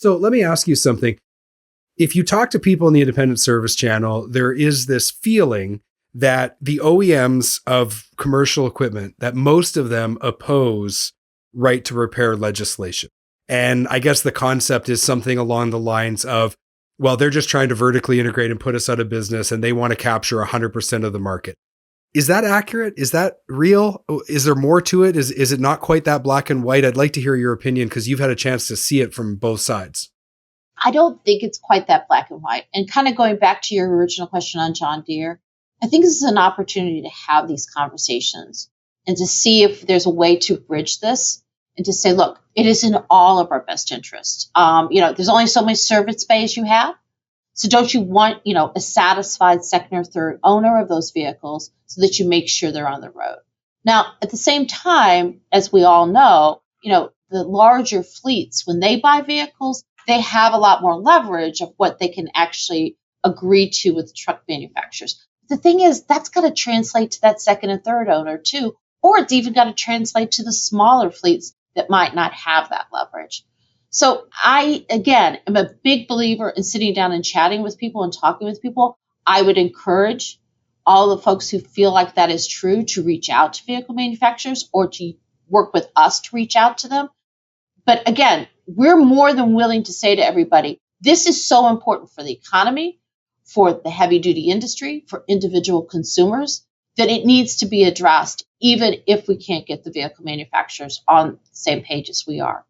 So let me ask you something. If you talk to people in the independent service channel, there is this feeling that the OEMs of commercial equipment, that most of them oppose right to repair legislation. And I guess the concept is something along the lines of, well, they're just trying to vertically integrate and put us out of business, and they want to capture 100% of the market. Is that accurate? Is that real? Is there more to it? Is it not quite that black and white? I'd like to hear your opinion because you've had a chance to see it from both sides. I don't think it's quite that black and white. And kind of going back to your original question on John Deere, I think this is an opportunity to have these conversations and to see if there's a way to bridge this and to say, look, it is in all of our best interest. There's only so much service space you have. So don't you want, a satisfied second or third owner of those vehicles so that you make sure they're on the road? Now, at the same time, as we all know, the larger fleets, when they buy vehicles, they have a lot more leverage of what they can actually agree to with truck manufacturers. The thing is, that's got to translate to that second and third owner too, or it's even got to translate to the smaller fleets that might not have that leverage. So I, again, am a big believer in sitting down and chatting with people and talking with people. I would encourage all the folks who feel like that is true to reach out to vehicle manufacturers or to work with us to reach out to them. But again, we're more than willing to say to everybody, this is so important for the economy, for the heavy duty industry, for individual consumers, that it needs to be addressed, even if we can't get the vehicle manufacturers on the same page as we are.